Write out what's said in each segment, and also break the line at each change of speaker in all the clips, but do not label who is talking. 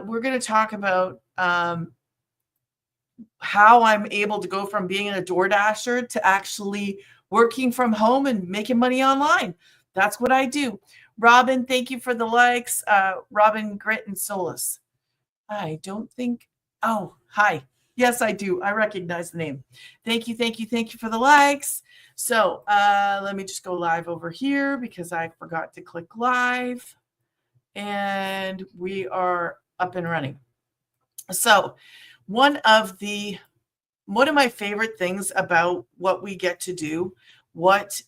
we're going to talk about how I'm able to go from being a DoorDasher to actually working from home and making money online. That's what I do. Robin, thank you for the likes. Robin Grit and Solus. I don't think. Oh, hi. Yes, I do. I recognize the name. Thank you, thank you, thank you for the likes. So let me just go live over here because I forgot to click live. And we are up and running. So one of my favorite things about what we get to do, what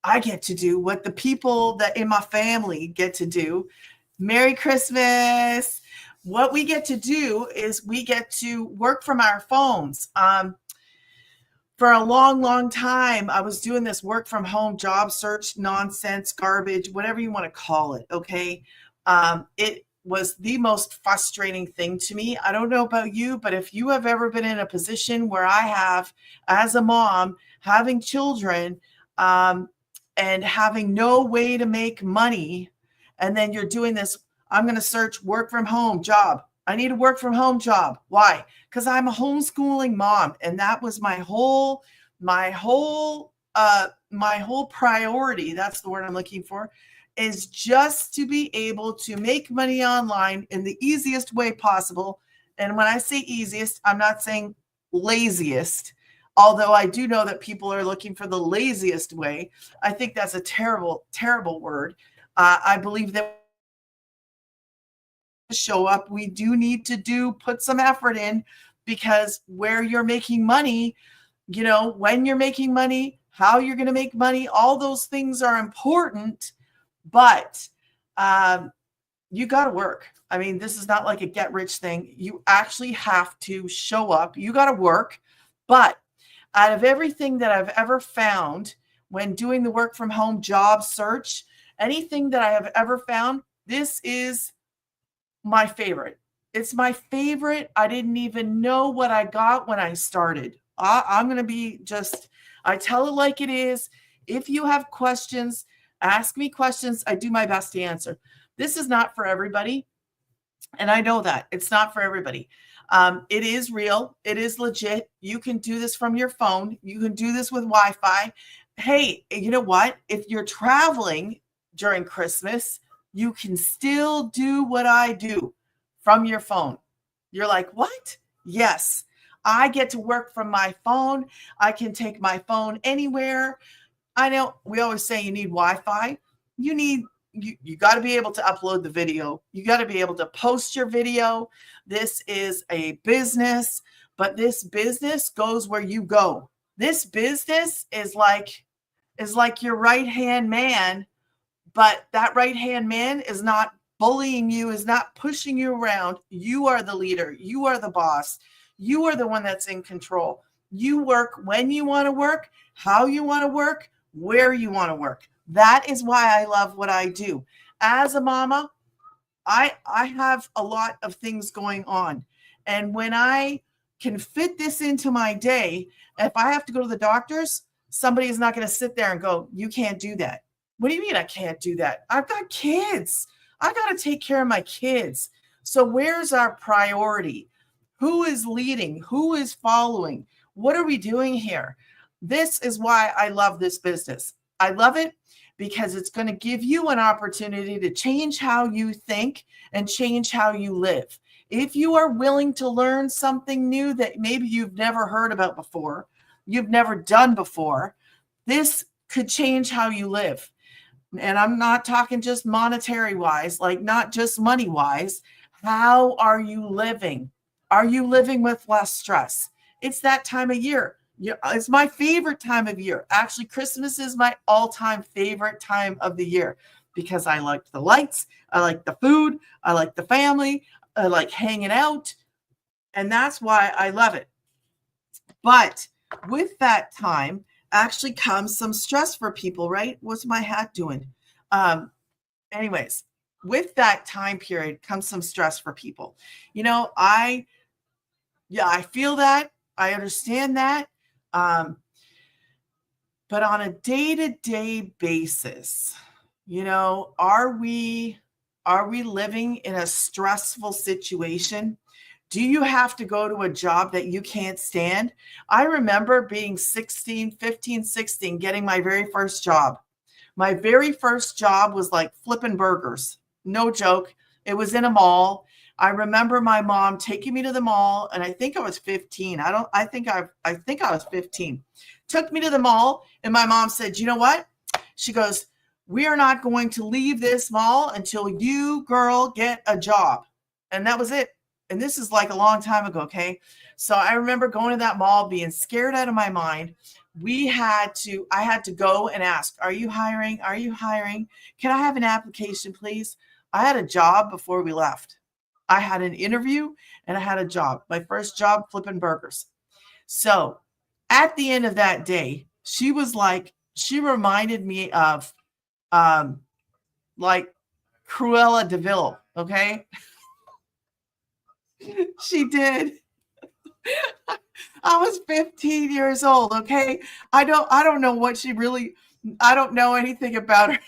I get to do, what the people that in my family get to do. Merry Christmas. What we get to do is we get to work from our phones. For a long, long time, I was doing this work from home job search nonsense, garbage, whatever you want to call it. Okay. It was the most frustrating thing to me. I don't know about you, but if you have ever been in a position where I have, as a mom, having children, and having no way to make money, and then you're doing this, I'm going to search work from home job. I need a work from home job. Why? Because I'm a homeschooling mom, and that was my whole priority. That's the word I'm looking for, is just to be able to make money online in the easiest way possible. And when I say easiest, I'm not saying laziest, although I do know that people are looking for the laziest way. I think that's a terrible, terrible word. I believe that show up, we do need to put some effort in, because where you're making money, when you're making money, how you're going to make money, all those things are important, but you got to work. I mean, this is not like a get rich thing. You actually have to show up. You got to work. But out of everything that I've ever found when doing the work from home job search, anything that I have ever found, this is my favorite. It's my favorite. I didn't even know what I got when I started. I'm going to be I tell it like it is. If you have questions, ask me questions. I do my best to answer. This is not for everybody. And I know that it's not for everybody. It is real. It is legit. You can do this from your phone. You can do this with Wi-Fi. Hey, you know what? If you're traveling during Christmas, you can still do what I do from your phone. You're like, what? Yes, I get to work from my phone. I can take my phone anywhere. I know we always say you need Wi-Fi. You got to be able to upload the video. You got to be able to post your video. This is a business, but this business goes where you go. This business is like your right-hand man, but that right-hand man is not bullying you, is not pushing you around. You are the leader. You are the boss. You are the one that's in control. You work when you want to work, how you want to work, where you want to work. That is why I love what I do. As a mama, I have a lot of things going on. And when I can fit this into my day, if I have to go to the doctor's, somebody is not going to sit there and go, you can't do that. What do you mean I can't do that? I've got kids. I got to take care of my kids. So where's our priority? Who is leading? Who is following? What are we doing here? This is why I love this business. I love it because it's going to give you an opportunity to change how you think and change how you live. If you are willing to learn something new that maybe you've never heard about before, you've never done before, this could change how you live. And I'm not talking just monetary wise, like not just money wise. How are you living? Are you living with less stress? It's that time of year. It's my favorite time of year. Actually, Christmas is my all-time favorite time of the year because I like the lights, I like the food, I like the family, I like hanging out, and that's why I love it. But with that time actually comes some stress for people, right? What's my hat doing? Anyways, with that time period comes some stress for people. I feel that. I understand that. But on a day-to-day basis, are we Are we living in a stressful situation? Do you have to go to a job that you can't stand? I remember being 16, 15, 16, getting my very first job. My very first job was like flipping burgers. No joke. It was in a mall. I remember my mom taking me to the mall, and I think I was 15. I think I was 15. Took me to the mall, and my mom said, "You know what?" She goes, "We are not going to leave this mall until you, girl, get a job." And that was it. And this is like a long time ago, okay? So I remember going to that mall being scared out of my mind. I had to go and ask, "Are you hiring? Are you hiring? Can I have an application, please?" I had a job before we left. I had an interview and I had a job. My first job flipping burgers. So at the end of that day, she reminded me of like Cruella de Vil, okay? She did. I was 15 years old, okay? I don't know what I don't know anything about her.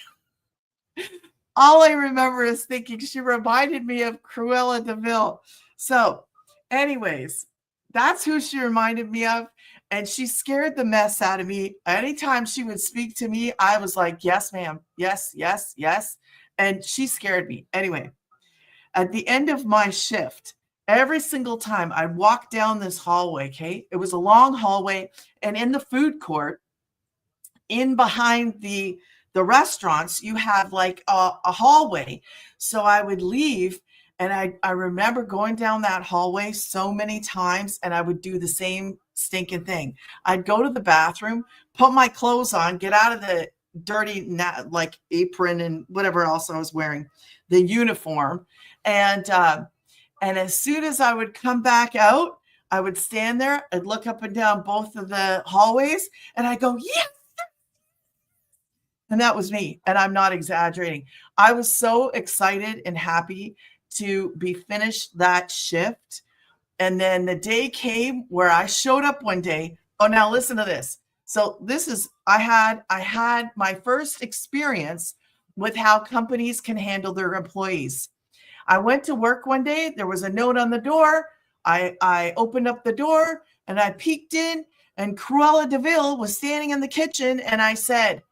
All I remember is thinking she reminded me of Cruella de Vil. So, anyways, that's who she reminded me of. And she scared the mess out of me. Anytime she would speak to me, I was like, "Yes, ma'am. Yes, yes, yes." And she scared me. Anyway, at the end of my shift, every single time I'd walk down this hallway, okay? It was a long hallway. And in the food court, in behind the restaurants, you have like a hallway. So I would leave, and I remember going down that hallway so many times, and I would do the same stinking thing. I'd go to the bathroom, put my clothes on, get out of the dirty like apron and whatever else I was wearing, the uniform, and as soon as I would come back out, I would stand there and look up and down both of the hallways, and I go, "Yes." And that was me. And I'm not exaggerating. I was so excited and happy to be finished that shift. And then the day came where I showed up one day. Oh, now listen to this. So I had my first experience with how companies can handle their employees. I went to work one day. There was a note on the door. I opened up the door and I peeked in, and Cruella de Vil was standing in the kitchen, and I said,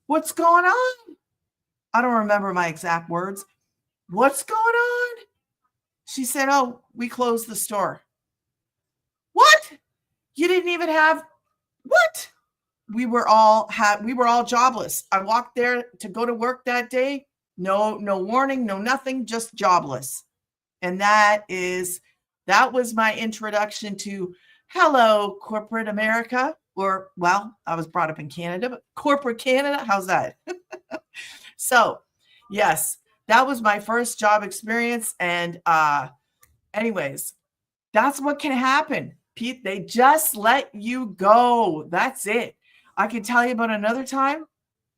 "What's going on?" I don't remember my exact words. "What's going on?" She said, "Oh, we closed the store." "What? You didn't even have what?" We were all jobless. I walked there to go to work that day. No warning, no nothing, just jobless. And that was my introduction to hello, corporate America. Or, well, I was brought up in Canada, but corporate Canada, how's that? So, yes, that was my first job experience. And anyways, that's what can happen. Pete, they just let you go. That's it. I can tell you about another time,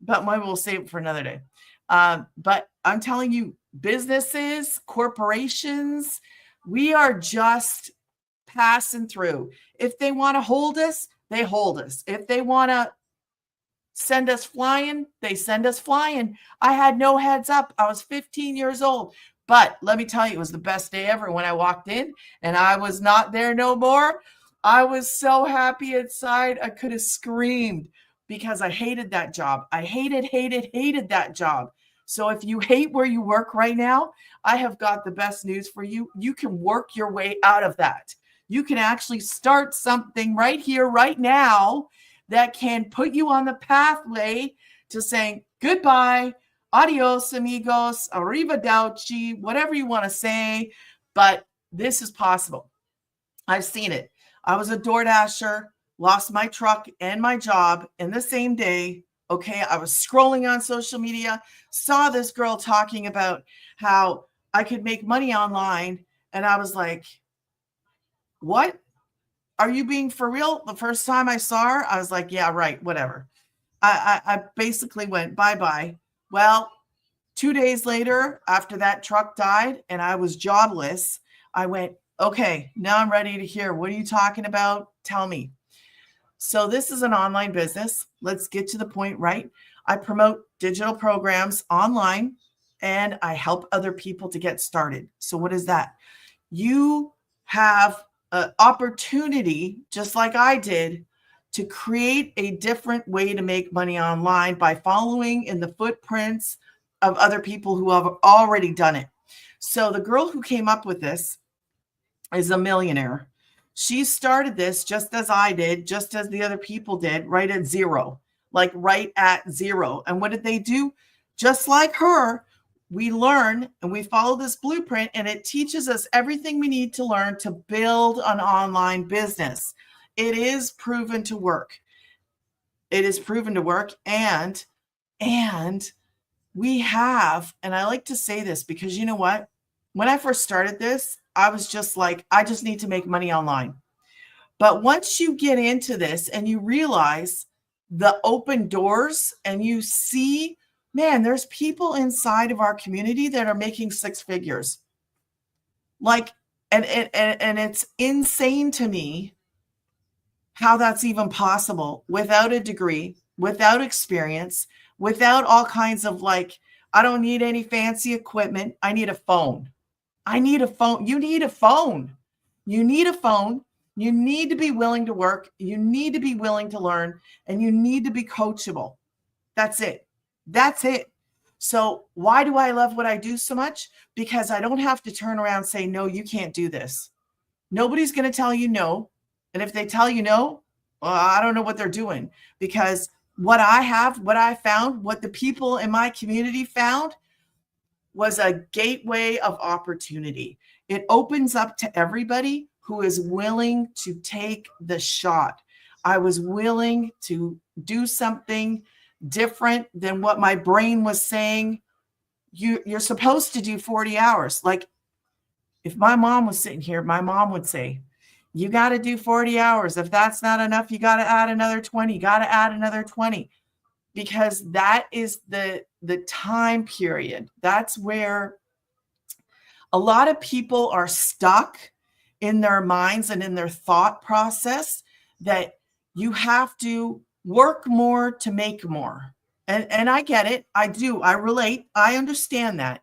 but maybe we'll save it for another day. But I'm telling you, businesses, corporations, we are just passing through. If they want to hold us, they hold us. If they want to send us flying, they send us flying. I had no heads up. I was 15 years old. But let me tell you, it was the best day ever when I walked in and I was not there no more. I was so happy inside. I could have screamed because I hated that job. I hated that job. So if you hate where you work right now, I have got the best news for you. You can work your way out of that. You can actually start something right here, right now, that can put you on the pathway to saying goodbye, adios, amigos, arrivederci, whatever you want to say. But this is possible. I've seen it. I was a DoorDasher, lost my truck and my job in the same day. Okay, I was scrolling on social media, saw this girl talking about how I could make money online. And I was like, what? Are you being for real? The first time I saw her, I was like, yeah, right, whatever. I basically went bye-bye. Well, 2 days later, after that truck died and I was jobless, I went, okay, now I'm ready to hear. What are you talking about? Tell me. So this is an online business. Let's get to the point, right? I promote digital programs online, and I help other people to get started. So what is that? You have an opportunity, just like I did, to create a different way to make money online by following in the footprints of other people who have already done it. So the girl who came up with this is a millionaire. She started this just as I did, just as the other people did, right at zero, like right at zero. And what did they do? Just like her, we learn and we follow this blueprint, and it teaches us everything we need to learn to build an online business. It is proven to work. It is proven to work. And we have, and I like to say this because you know what? When I first started this, I was just like, I just need to make money online. But once you get into this and you realize the open doors and you see, man, there's people inside of our community that are making six figures. Like, and it's insane to me how that's even possible without a degree, without experience, without all kinds of like, I don't need any fancy equipment. I need a phone. I need a phone. You need a phone. You need a phone. You need to be willing to work. You need to be willing to learn, and you need to be coachable. That's it. That's it. So why do I love what I do so much? Because I don't have to turn around and say, no, you can't do this. Nobody's going to tell you no. And if they tell you no, well, I don't know what they're doing, because what I found, what the people in my community found was a gateway of opportunity. It opens up to everybody who is willing to take the shot. I was willing to do something different than what my brain was saying. You're supposed to do 40 hours. Like if my mom was sitting here, my mom would say, you got to do 40 hours. If that's not enough, you got to add another 20. You got to add another 20. Because that is the time period. That's where a lot of people are stuck in their minds and in their thought process, that you have to work more to make more. And I get it. I do. I relate. I understand that.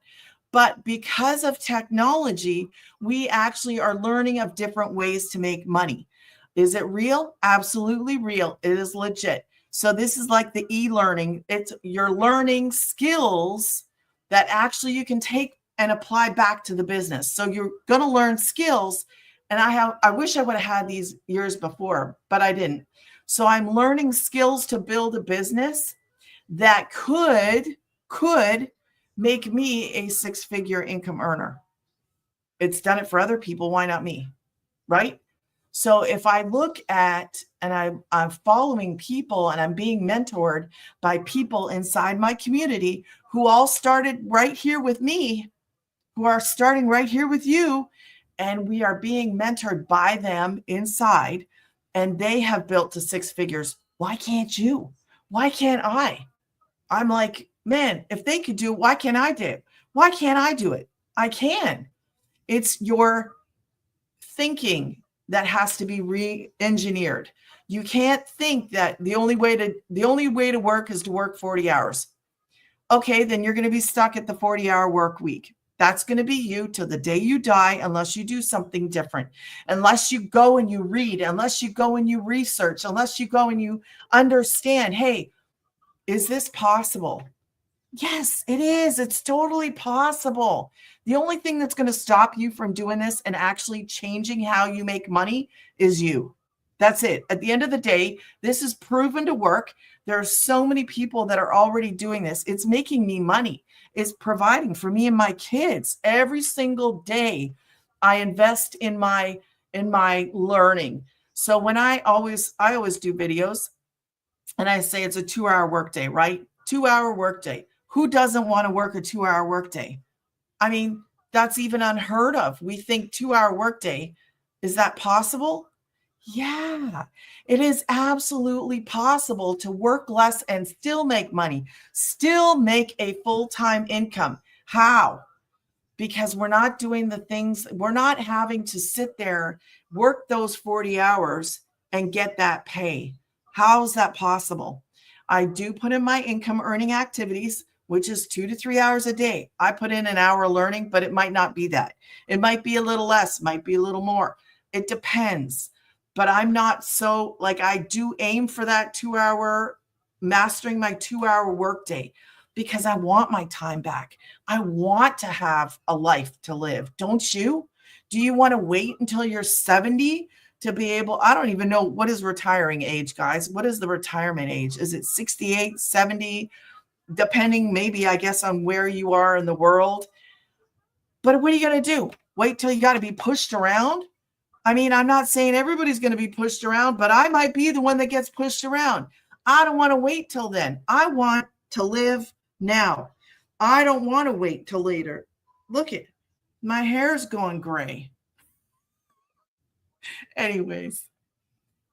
But because of technology, we actually are learning of different ways to make money. Is it real? Absolutely real. It is legit. So this is like the e-learning. It's you're learning skills that actually you can take and apply back to the business. So you're going to learn skills. And I wish I would have had these years before, but I didn't. So I'm learning skills to build a business that could make me a six-figure income earner. It's done it for other people. Why not me? Right? So if I look at, and I'm following people and I'm being mentored by people inside my community who all started right here with me, who are starting right here with you, and we are being mentored by them inside, and they have built to six figures. Why can't you? Why can't I? I'm like, man, if they could do it, why can't I do it? Why can't I do it? I can. It's your thinking that has to be re-engineered. You can't think that the only way to work is to work 40 hours. Okay, then you're going to be stuck at the 40-hour work week. That's going to be you till the day you die, unless you do something different, unless you go and you read, unless you go and you research, unless you go and you understand, hey, is this possible? Yes, it is. It's totally possible. The only thing that's going to stop you from doing this and actually changing how you make money is you. That's it. At the end of the day, this is proven to work. There are so many people that are already doing this. It's making me money. It's providing for me and my kids every single day. I invest in my learning. So when I always do videos, and I say it's a 2-hour workday, right? 2-hour workday. Who doesn't want to work a 2-hour workday? I mean, that's even unheard of. We think 2-hour workday. Is that possible? Yeah, it is absolutely possible to work less and still make money, still make a full-time income. How? Because we're not doing the things, we're not having to sit there, work those 40 hours and get that pay. How is that possible? I do put in my income earning activities, which is 2 to 3 hours a day. I put in an hour learning, but it might not be that. It might be a little less, might be a little more. It depends. But I'm not so like I do aim for that 2 hour, mastering my 2 hour workday because I want my time back. I want to have a life to live. Don't you? Do you want to wait until you're 70 to be able? I don't even know what is retiring age, guys. What is the retirement age? Is it 68, 70? Depending maybe, I guess, on where you are in the world. But what are you going to do? Wait till you got to be pushed around? I mean, I'm not saying everybody's going to be pushed around, but I might be the one that gets pushed around. I don't want to wait till then. I want to live now. I don't want to wait till later. Look at my hair's going gray. Anyways,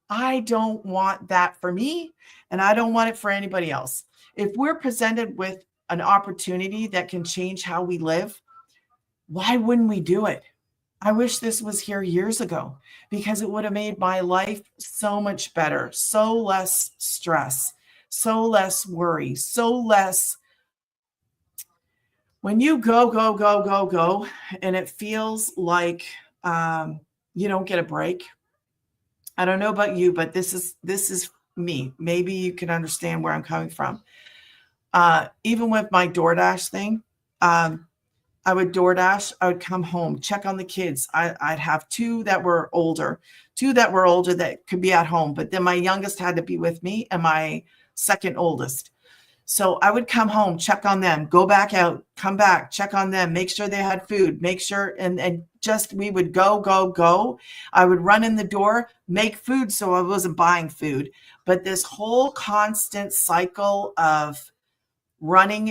I don't want that for me, and I don't want it for anybody else. If we're presented with an opportunity that can change how we live, why wouldn't we do it? I wish this was here years ago because it would have made my life so much better, so less stress, so less worry, so less. When you go, and it feels like you don't get a break. I don't know about you, but this is me. Maybe you can understand where I'm coming from. Even with my DoorDash thing, I would DoorDash. I would come home, check on the kids. I'd have two that were older that could be at home, but then my youngest had to be with me and my second oldest. So I would come home, check on them, go back out, come back, check on them, make sure they had food, make sure, and just we would go. I would run in the door, make food so I wasn't buying food. But this whole constant cycle of running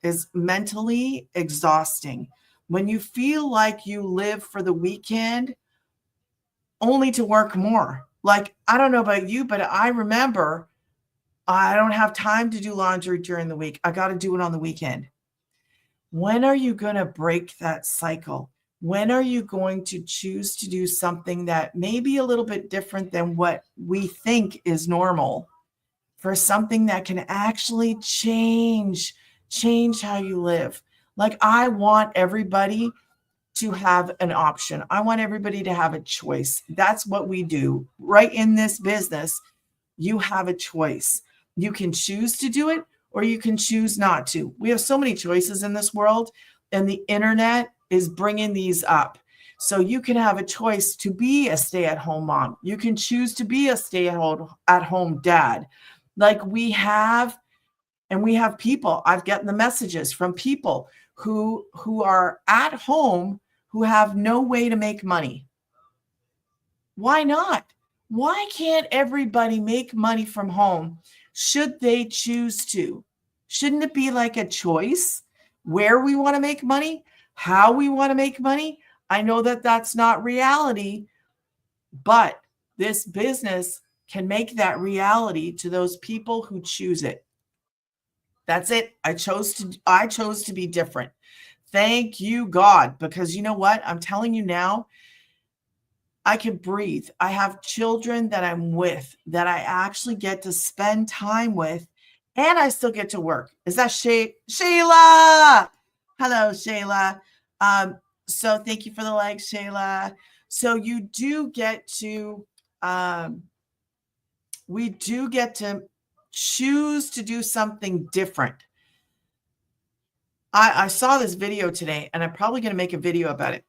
is mentally exhausting. When you feel like you live for the weekend only to work more. Like, I don't know about you, but I remember I don't have time to do laundry during the week. I got to do it on the weekend. When are you going to break that cycle? When are you going to choose to do something that may be a little bit different than what we think is normal for something that can actually change how you live? Like, I want everybody to have an option. I want everybody to have a choice. That's what we do right in this business. You have a choice. You can choose to do it or you can choose not to. We have so many choices in this world, and the internet is bringing these up. So you can have a choice to be a stay-at-home mom. You can choose to be a stay-at-home dad. Like we have people. I've gotten the messages from people who are at home who have no way to make money. Why not? Why can't everybody make money from home? Should they choose to? Shouldn't it be like a choice where we want to make money, how we want to make money? I know that that's not reality, but this business can make that reality to those people who choose it. That's it. I chose to be different. Thank you, God, because you know what? I'm telling you now, I can breathe. I have children that I'm with that I actually get to spend time with, and I still get to work. Is that Shayla? Hello, Shayla. So thank you for the like, Shayla. So you do get to, we do get to choose to do something different. I saw this video today, and I'm probably going to make a video about it.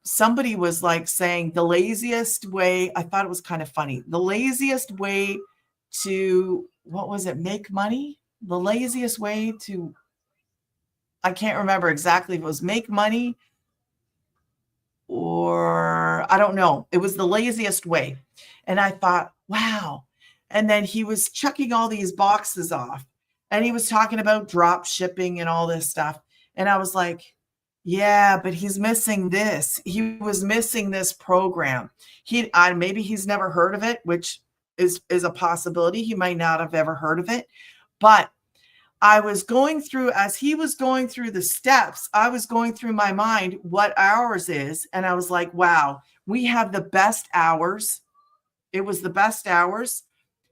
Somebody was like saying the laziest way, I thought it was kind of funny. The laziest way to, what was it? Make money? The laziest way to, I can't remember exactly if it was make money or I don't know. It was the laziest way. And I thought, wow. And then he was checking all these boxes off, and he was talking about drop shipping and all this stuff. And I was like, yeah, but he's missing this. He was missing this program. Maybe he's never heard of it, which is a possibility. He might not have ever heard of it. But I was going through, as he was going through the steps, I was going through my mind what ours is. And I was like, wow, we have the best hours. It was the best hours,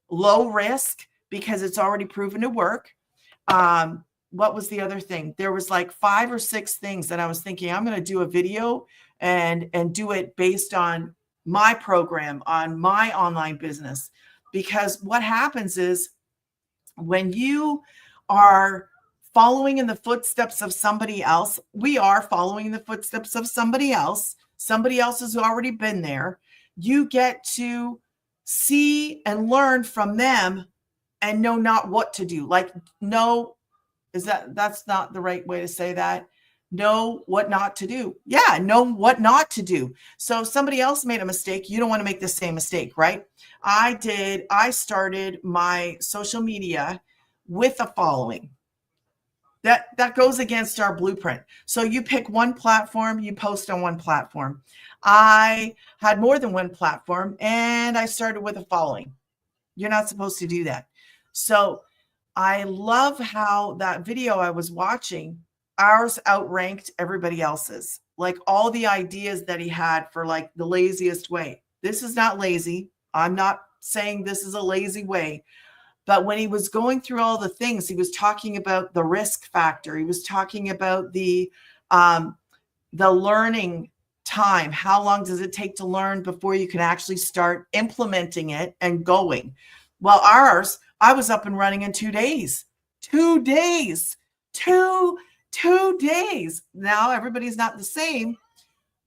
low risk, because it's already proven to work. What was the other thing? There was like 5 or 6 things that I was thinking I'm going to do a video and do it based on my program, on my online business. Because what happens is when you are following in the footsteps of somebody else, we are following in the footsteps of somebody else. Somebody else has already been there. You get to see and learn from them and know not what to do. Like, no, that's not the right way to say that. Know what not to do. Yeah, know what not to do. So if somebody else made a mistake, you don't want to make the same mistake, right? I started my social media with a following. That goes against our blueprint. So you pick one platform, you post on one platform. I had more than one platform and I started with a following. You're not supposed to do that. So I love how that video I was watching, ours outranked everybody else's. Like all the ideas that he had for like the laziest way. This is not lazy. I'm not saying this is a lazy way. But when he was going through all the things, he was talking about the risk factor. He was talking about the learning time. How long does it take to learn before you can actually start implementing it and going? Well, ours, I was up and running in 2 days. 2 days. Two days. Now everybody's not the same,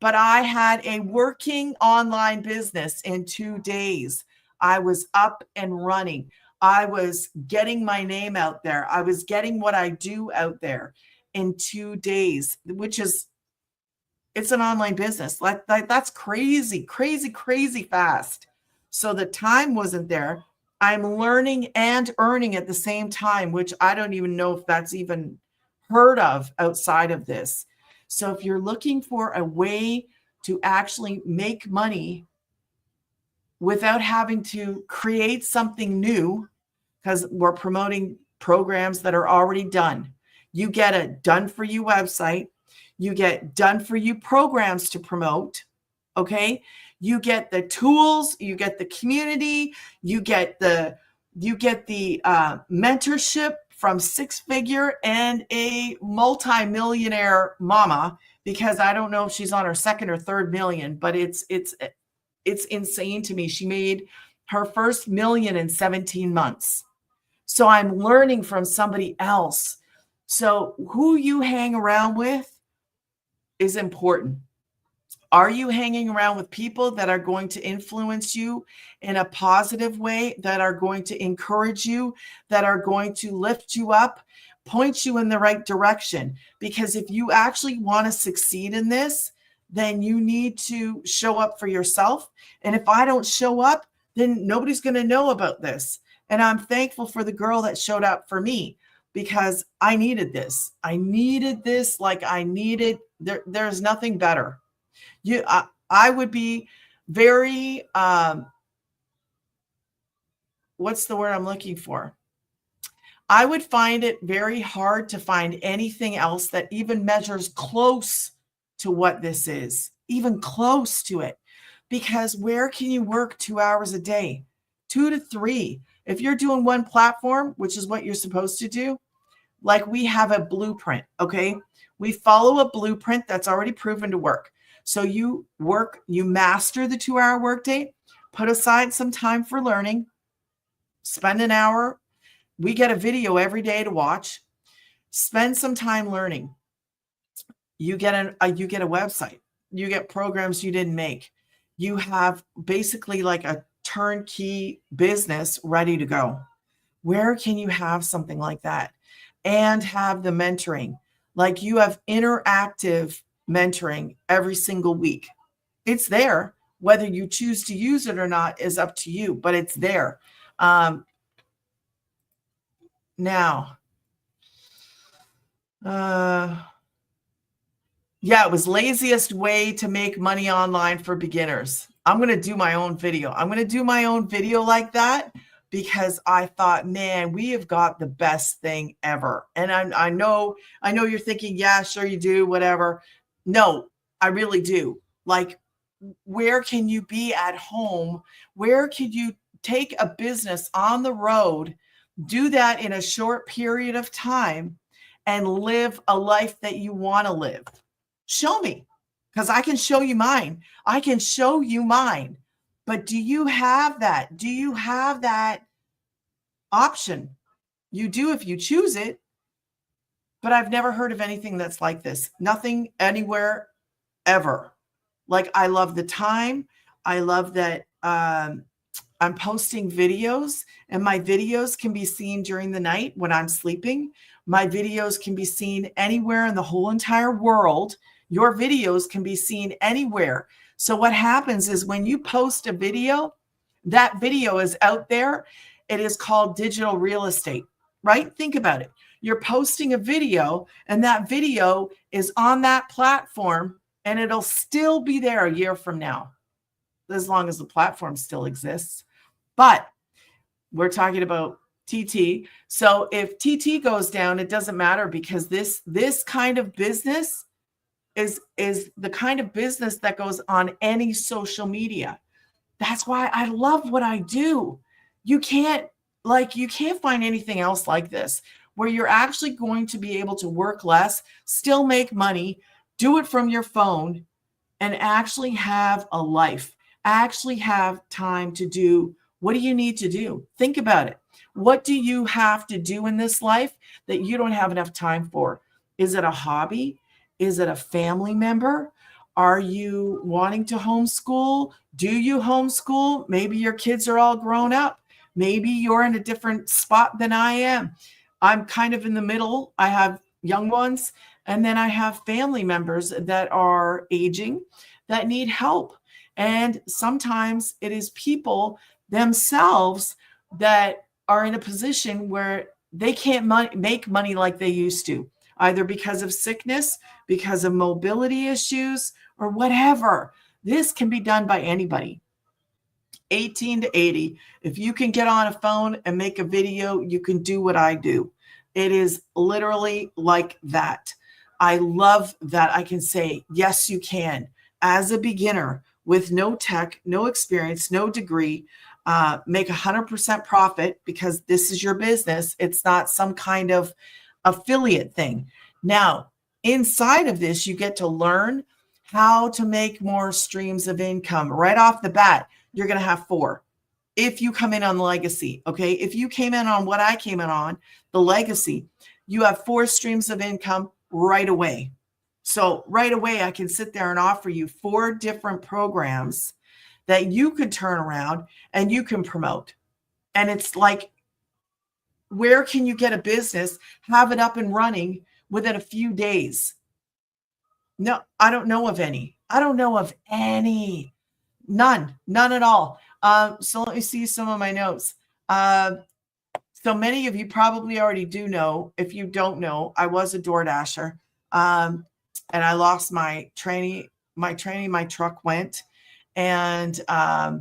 but I had a working online business in 2 days. I was up and running. I was getting my name out there. I was getting what I do out there in 2 days, which is, it's an online business. Like that's crazy, crazy, crazy fast. So the time wasn't there. I'm learning and earning at the same time, which I don't even know if that's even heard of outside of this. So if you're looking for a way to actually make money without having to create something new, because we're promoting programs that are already done. You get a done for you website. You get done for you programs to promote. Okay. You get the tools, you get the community, you get the mentorship from Six Figure and a multi-millionaire mama, because I don't know if she's on her 2nd or 3rd million, but it's insane to me. She made her first million in 17 months. So I'm learning from somebody else. So who you hang around with is important. Are you hanging around with people that are going to influence you in a positive way, that are going to encourage you, that are going to lift you up, point you in the right direction? Because if you actually want to succeed in this, then you need to show up for yourself. And if I don't show up, then nobody's going to know about this. And I'm thankful for the girl that showed up for me, because I needed this. I needed this. Like I needed, there's nothing better. I would be very, what's the word I'm looking for? I would find it very hard to find anything else that even measures close to what this is, even close to it. Because where can you work 2 hours a day? 2 to 3. If you're doing one platform, which is what you're supposed to do, like we have a blueprint, okay? We follow a blueprint that's already proven to work. So you master the 2-hour workday, put aside some time for learning, spend an hour. We get a video every day to watch. Spend some time learning. You get a website. You get programs you didn't make. You have basically like a turnkey business ready to go. Where can you have something like that and have the mentoring? Like you have interactive mentoring every single week. It's there. Whether you choose to use it or not is up to you, but it's there. Now, yeah, it was laziest way to make money online for beginners. I'm going to do my own video. I'm going to do my own video like that, because I thought, man, we have got the best thing ever. And I know you're thinking, yeah, sure you do, whatever. No, I really do. Like, where can you be at home? Where could you take a business on the road Do that in a short period of time and live a life that you want to live. Show me, because I can show you mine. I can show you mine. But do you have that? Do you have that option? You do if you choose it. But I've never heard of anything that's like this. Nothing anywhere ever. Like, I love the time. I love that I'm posting videos, and my videos can be seen during the night when I'm sleeping. My videos can be seen anywhere in the whole entire world. Your videos can be seen anywhere. So what happens is when you post a video, that video is out there. It is called digital real estate, right? Think about it. You're posting a video, and that video is on that platform, and it'll still be there a year from now, as long as the platform still exists. But we're talking about TT. So if TT goes down, it doesn't matter, because this kind of business is the kind of business that goes on any social media. That's why I love what I do. You can't find anything else like this, where you're actually going to be able to work less, still make money, do it from your phone, and actually have a life, actually have time to do what do you need to do. Think about it. What do you have to do in this life that you don't have enough time for? Is it a hobby? Is it a family member? Are you wanting to homeschool? Do you homeschool? Maybe your kids are all grown up. Maybe you're in a different spot than I am. I'm kind of in the middle. I have young ones, and then I have family members that are aging that need help. And sometimes it is people themselves that are in a position where they can't make money like they used to, either because of sickness, because of mobility issues, or whatever. This can be done by anybody. 18 to 80. If you can get on a phone and make a video, you can do what I do. It is literally like that. I love that I can say, yes, you can. As a beginner with no tech, no experience, no degree, make 100% profit, because this is your business. It's not some kind of affiliate thing. Now, inside of this, you get to learn how to make more streams of income right off the bat. You're going to have 4 if you come in on legacy. Okay. If you came in on what I came in on, the legacy, you have 4 streams of income right away. So right away, I can sit there and offer you 4 different programs that you could turn around and you can promote. And it's like, where can you get a business, have it up and running within a few days? No, I don't know of any. I don't know of any. None at all. So let me see some of my notes. So many of you probably already do know. If you don't know, I was a DoorDasher, and I lost my training. My truck went, and I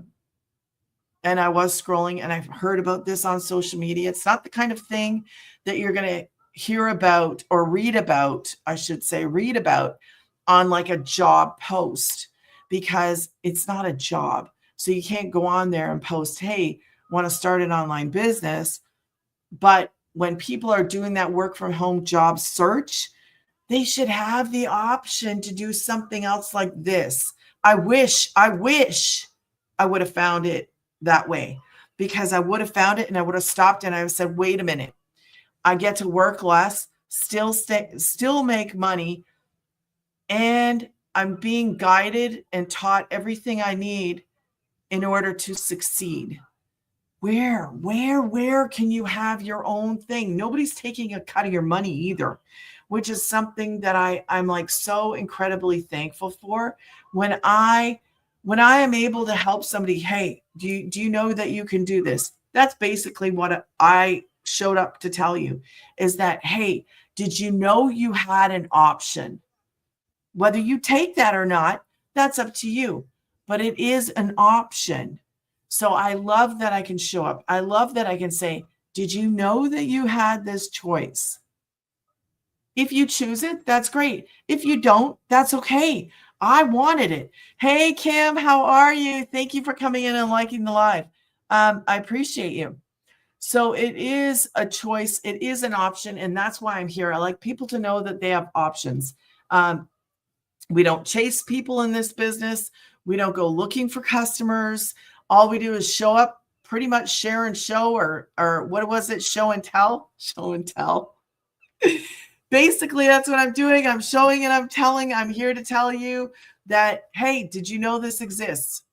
was scrolling, and I've heard about this on social media. It's not the kind of thing that you're going to hear about or read about, I should say, read about on like a job post, because it's not a job. So you can't go on there and post, hey, want to start an online business. But when people are doing that work from home job search, they should have the option to do something else like this. I wish I would have found it that way, because I would have found it and I would have stopped and I would have said, wait a minute, I get to work less, still make money, and I'm being guided and taught everything I need in order to succeed. Where can you have your own thing? Nobody's taking a cut of your money either, which is something that I'm like so incredibly thankful for. When I am able to help somebody, hey, do you know that you can do this? That's basically what I showed up to tell you, is that, hey, did you know you had an option? Whether you take that or not, that's up to you, but it is an option. So I love that I can show up. I love that I can say, did you know that you had this choice? If you choose it, that's great. If you don't, that's okay. I wanted it. Hey, Kim, how are you? Thank you for coming in and liking the live. I appreciate you. So it is a choice. It is an option. And that's why I'm here. I like people to know that they have options. We don't chase people in this business. We don't go looking for customers. All we do is show up, pretty much share and show, or what was it? Show and tell. Show and tell. Basically, that's what I'm doing. I'm showing and I'm telling. I'm here to tell you that, hey, did you know this exists?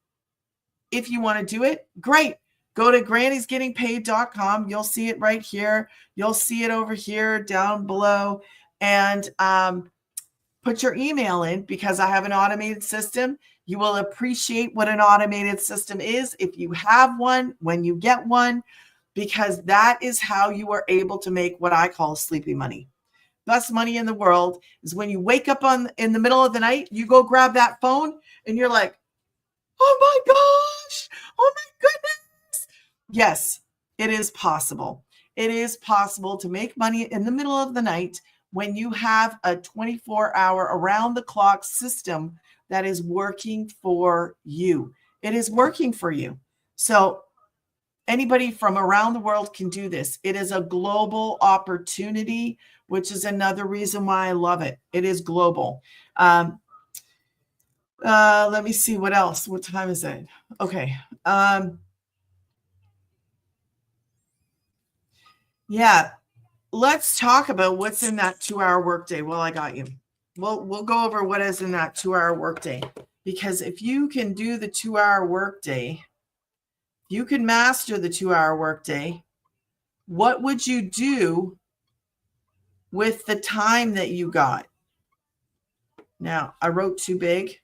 If you want to do it, great. Go to grannysgettingpaid.com. You'll see it right here. You'll see it over here down below. And put your email in, because I have an automated system. You will appreciate what an automated system is if you have one, when you get one, because that is how you are able to make what I call sleepy money. Best money in the world is when you wake up in the middle of the night, you go grab that phone and you're like, oh my gosh, oh my goodness. Yes, it is possible. It is possible to make money in the middle of the night when you have a 24-hour around-the-clock system that is working for you. It is working for you. So anybody from around the world can do this. It is a global opportunity, which is another reason why I love it. It is global. Let me see what else. What time is it? Okay. Yeah. Let's talk about what's in that 2-hour workday. Well, I got you. We'll go over what is in that 2-hour workday, because if you can do the 2-hour workday, you can master the 2-hour workday. What would you do with the time that you got? Now, I wrote too big,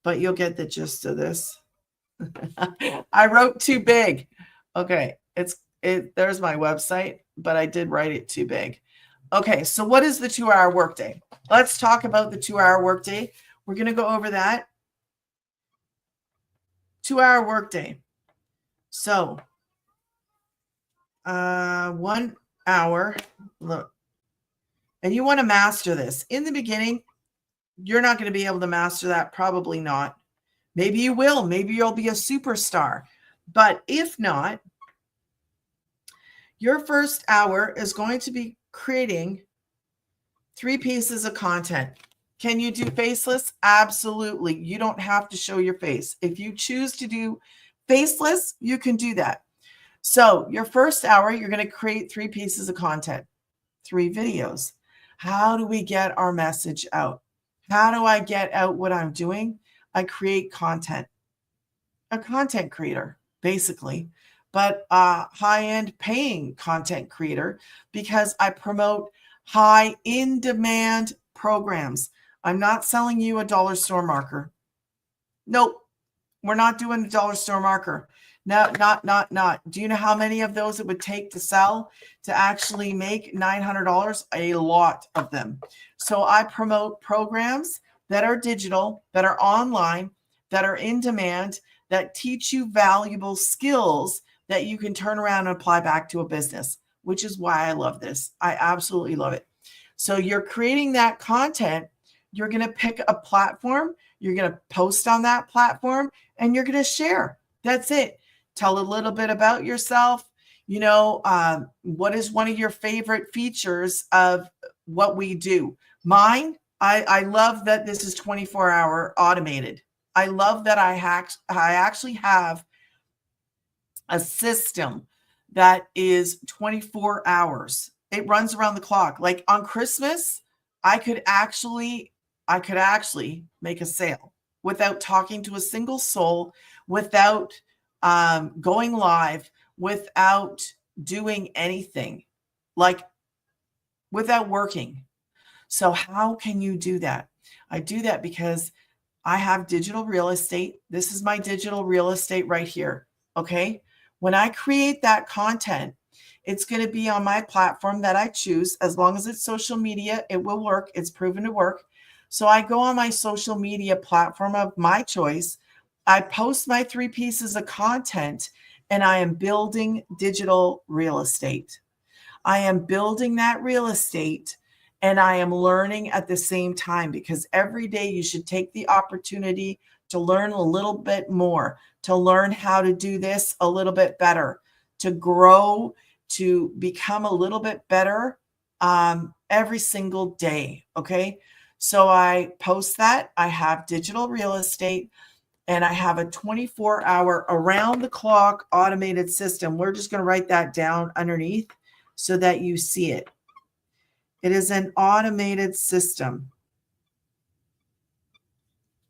but you'll get the gist of this. I wrote too big. Okay, there's my website, but I did write it too big. Okay, so what is the 2-hour workday? Let's talk about the 2-hour workday. We're going to go over that. 2-hour workday. So 1 hour, look, and you want to master this. In the beginning, you're not going to be able to master that. Probably not. Maybe you will. Maybe you'll be a superstar. But if not, your first hour is going to be creating 3 pieces of content. Can you do faceless? Absolutely. You don't have to show your face. If you choose to do faceless, you can do that. So your first hour, you're going to create 3 pieces of content, 3 videos. How do we get our message out? How do I get out what I'm doing? I create content. A content creator, basically, but a high-end paying content creator, because I promote high in-demand programs. I'm not selling you a dollar store marker. Nope, we're not doing a dollar store marker. No, not. Do you know how many of those it would take to sell to actually make $900? A lot of them. So I promote programs that are digital, that are online, that are in demand, that teach you valuable skills that you can turn around and apply back to a business, which is why I love this. I absolutely love it. So you're creating that content. You're going to pick a platform. You're going to post on that platform, and you're going to share. That's it. Tell a little bit about yourself. You know, what is one of your favorite features of what we do? Mine, I love that this is 24-hour automated. I love that I actually have a system that is 24 hours. It runs around the clock. Like on Christmas, I could actually make a sale without talking to a single soul, without going live, without doing anything, like without working. So how can you do that? I do that because I have digital real estate. This is my digital real estate right here. Okay. When I create that content, it's going to be on my platform that I choose. As long as it's social media, it will work. It's proven to work. So I go on my social media platform of my choice. I post my 3 pieces of content, and I am building digital real estate. I am building that real estate, and I am learning at the same time, because every day you should take the opportunity to learn a little bit more, to learn how to do this a little bit better, to grow, to become a little bit better every single day. Okay. So I post that. I have digital real estate and I have a 24-hour around the clock automated system. We're just going to write that down underneath so that you see it. It is an automated system.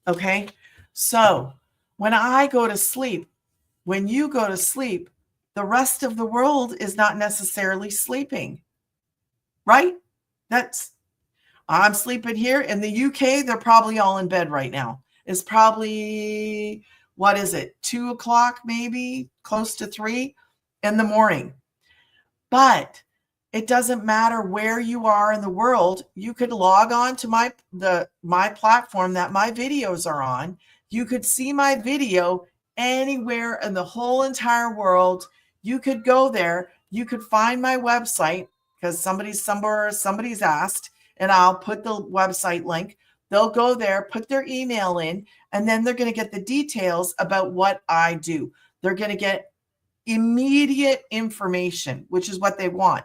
Okay. So when I go to sleep, when you go to sleep, the rest of the world is not necessarily sleeping, right? I'm sleeping here in the UK. They're probably all in bed right now. It's probably, what is it? 2 o'clock, maybe close to 3 in the morning. But it doesn't matter where you are in the world. You could log on to my platform that my videos are on. You could see my video anywhere in the whole entire world. You could go there. You could find my website because somebody's asked, and I'll put the website link. They'll go there, put their email in, and then they're going to get the details about what I do. They're going to get immediate information, which is what they want.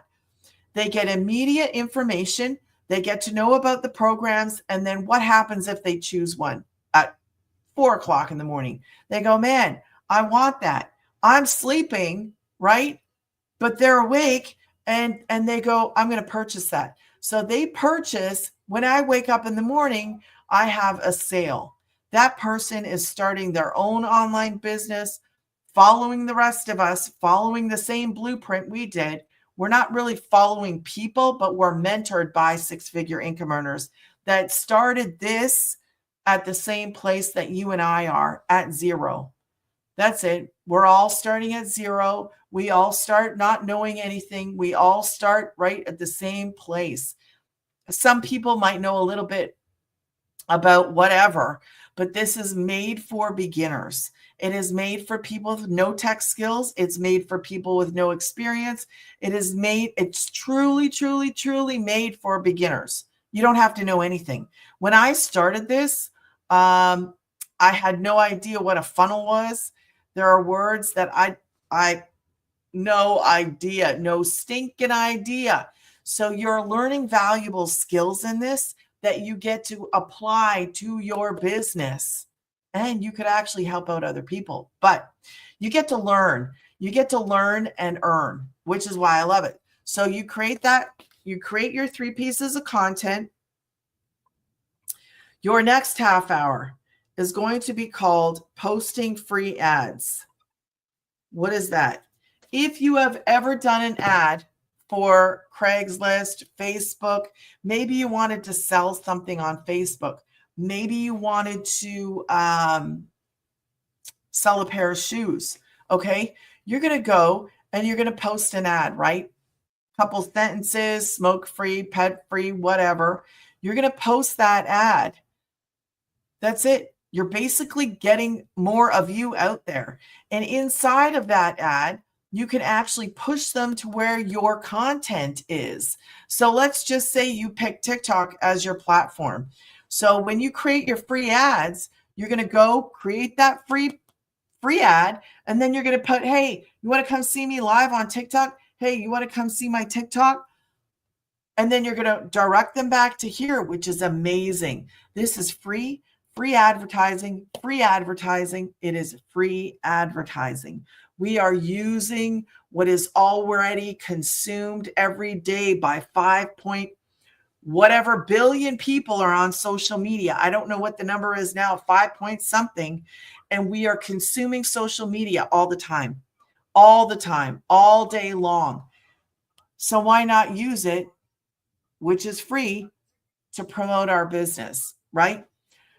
They get immediate information. They get to know about the programs. And then what happens if they choose one at 4 o'clock in the morning? They go, man, I want that. I'm sleeping, right? But they're awake and they go, I'm going to purchase that. So they purchase. When I wake up in the morning, I have a sale. That person is starting their own online business, following the rest of us, following the same blueprint we did. We're not really following people, but we're mentored by six-figure income earners that started this at the same place that you and I are, at zero. That's it. We're all starting at zero. We all start not knowing anything. We all start right at the same place. Some people might know a little bit about whatever, but this is made for beginners. It is made for people with no tech skills. It's made for people with no experience. It's truly, truly, truly made for beginners. You don't have to know anything. When I started this, I had no idea what a funnel was. There are words that I no idea, no stinking idea. So you're learning valuable skills in this that you get to apply to your business, and you could actually help out other people. But you get to learn. You get to learn and earn, which is why I love it. So you create your 3 pieces of content. Your next half hour is going to be called posting free ads. What is that? If you have ever done an ad for Craigslist, Facebook, maybe you wanted to sell something on Facebook. Maybe you wanted to sell a pair of shoes. Okay. You're going to go and you're going to post an ad, right? Couple sentences, smoke free, pet free, whatever. You're going to post that ad. That's it. You're basically getting more of you out there. And inside of that ad, you can actually push them to where your content is. So let's just say you pick TikTok as your platform. So when you create your free ads, you're going to go create that free ad. And then you're going to put, hey, you want to come see me live on TikTok? Hey, you want to come see my TikTok? And then you're going to direct them back to here, which is amazing. This is free advertising, free advertising. It is free advertising. We are using what is already consumed every day by 5 point whatever billion people are on social media. I don't know what the number is now, 5 point something. And we are consuming social media all the time, all day long. So why not use it, which is free, to promote our business, right?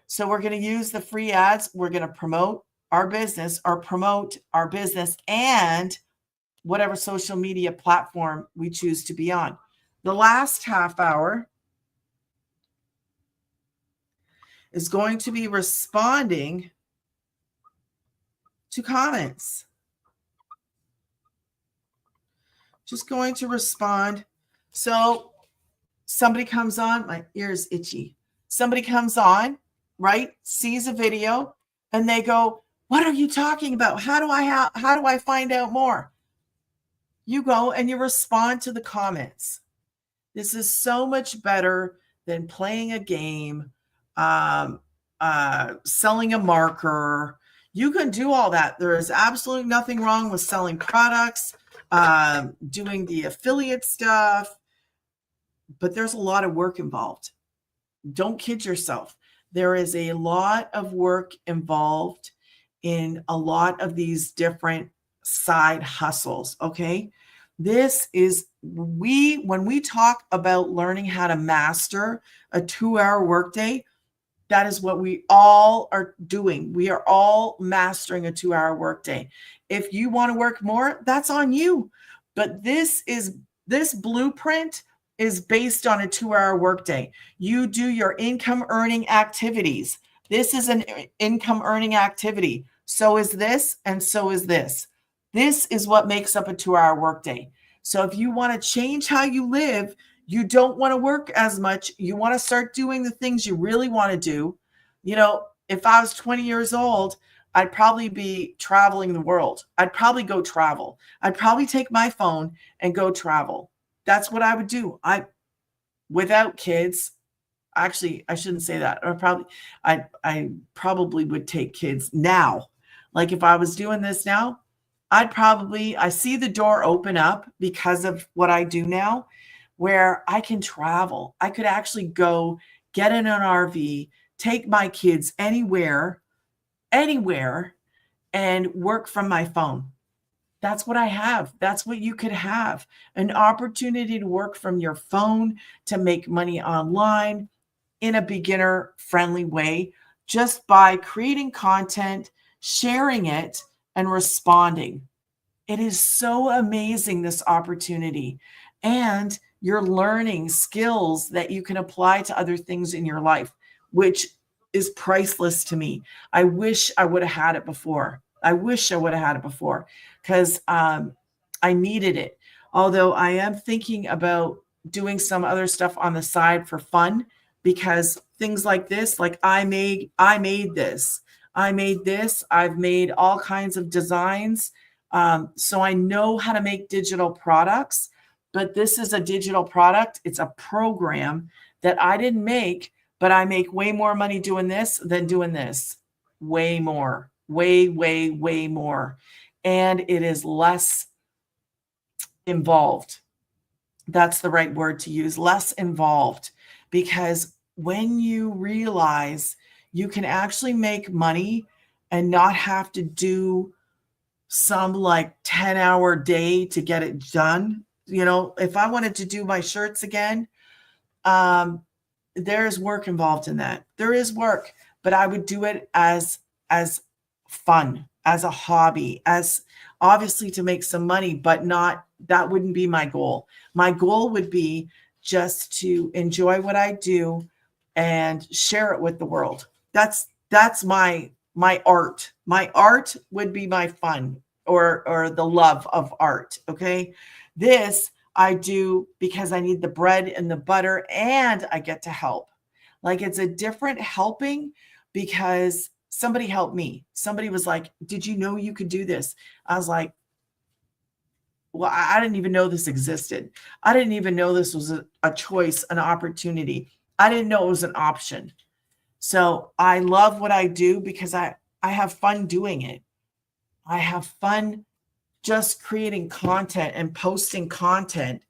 So we're going to use the free ads. We're going to promote our business and whatever social media platform we choose to be on. The last half hour is going to be responding to comments. Just going to respond. So somebody comes on, my ear's itchy. Somebody comes on, right? Sees a video. and they go, what are you talking about? How do I find out more? You go and you respond to the comments. This is so much better than playing a game, selling a marker. You can do all that. There is absolutely nothing wrong with selling products, doing the affiliate stuff, but there's a lot of work involved. Don't kid yourself. There is a lot of work involved in a lot of these different side hustles. Okay. This is when we talk about learning how to master a 2-hour workday, that is what we all are doing. We are all mastering a 2-hour workday. If you want to work more, that's on you. But this blueprint is based on a 2-hour workday. You do your income earning activities. This is an income earning activity. So is this, and so is this. This is what makes up a 2-hour workday. So if you want to change how you live, you don't want to work as much, you want to start doing the things you really want to do. You know, if I was 20 years old, I'd probably be traveling the world. I'd probably go travel. I'd probably take my phone and go travel. That's what I would do. Without kids, actually, I shouldn't say that. I probably would take kids now. Like if I was doing this now, I see the door open up because of what I do now, where I can travel. I could actually go get in an RV, take my kids anywhere, and work from my phone. That's what I have. That's what you could have. An opportunity to work from your phone, to make money online in a beginner friendly way, just by creating content, sharing it, and responding. It is so amazing, this opportunity. And you're learning skills that you can apply to other things in your life, which is priceless to me. I wish I would have had it before. Because I needed it. Although I am thinking about doing some other stuff on the side for fun, because things like this, like I made this. I've made all kinds of designs. So I know how to make digital products, but this is a digital product. It's a program that I didn't make, but I make way more money doing this than doing this. Way more, way more. And it is less involved. That's the right word to use, less involved. Because when you realize you can actually make money and not have to do some like 10-hour day to get it done. You know, if I wanted to do my shirts again, there's work involved in that. There is work, but I would do it as fun, as a hobby, as obviously to make some money, but that wouldn't be my goal. My goal would be just to enjoy what I do and share it with the world. That's my art. My art would be my fun, or the love of art. Okay. This I do because I need the bread and the butter, and I get to help. Like, it's a different helping, because somebody helped me. Somebody was like, did you know you could do this? I was like, well, I didn't even know this existed. I didn't even know this was a choice, an opportunity. I didn't know it was an option. So I love what I do because I have fun doing it. I have fun just creating content and posting content.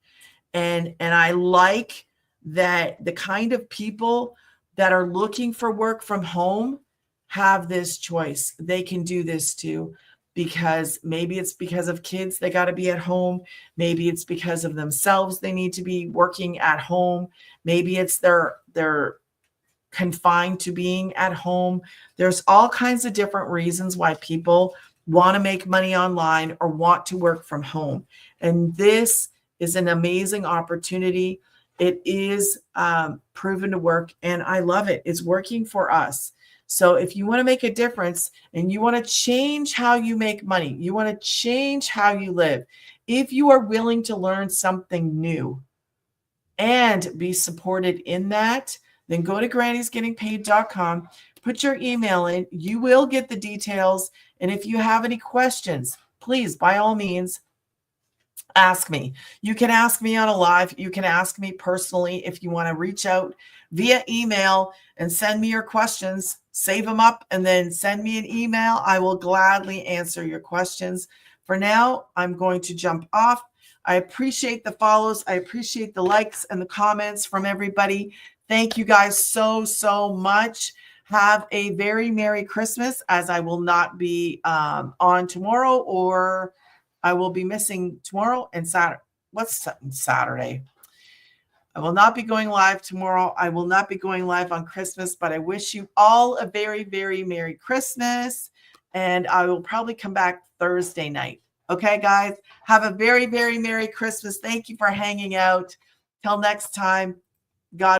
And I like that the kind of people that are looking for work from home have this choice. They can do this too, because maybe it's because of kids, they got to be at home. Maybe it's because of themselves, they need to be working at home. Maybe it's they're confined to being at home. There's all kinds of different reasons why people want to make money online or want to work from home. And this is an amazing opportunity. It is proven to work, and I love it. It's working for us. So if you want to make a difference and you want to change how you make money, you want to change how you live, if you are willing to learn something new and be supported in that, then go to grannysgettingpaid.com, put your email in. You will get the details. And if you have any questions, please, by all means, ask me. You can ask me on a live. You can ask me personally if you want to reach out via email and send me your questions. Save them up and then send me an email. I will gladly answer your questions. For now, I'm going to jump off. I appreciate the follows. I appreciate the likes and the comments from everybody. Thank you guys so, so much. Have a very Merry Christmas, as I will not be on tomorrow, or I will be missing tomorrow and Saturday. What's Saturday? I will not be going live tomorrow. I will not be going live on Christmas, but I wish you all a very, very Merry Christmas. And I will probably come back Thursday night. Okay, guys, have a very, very Merry Christmas. Thank you for hanging out. Till next time, God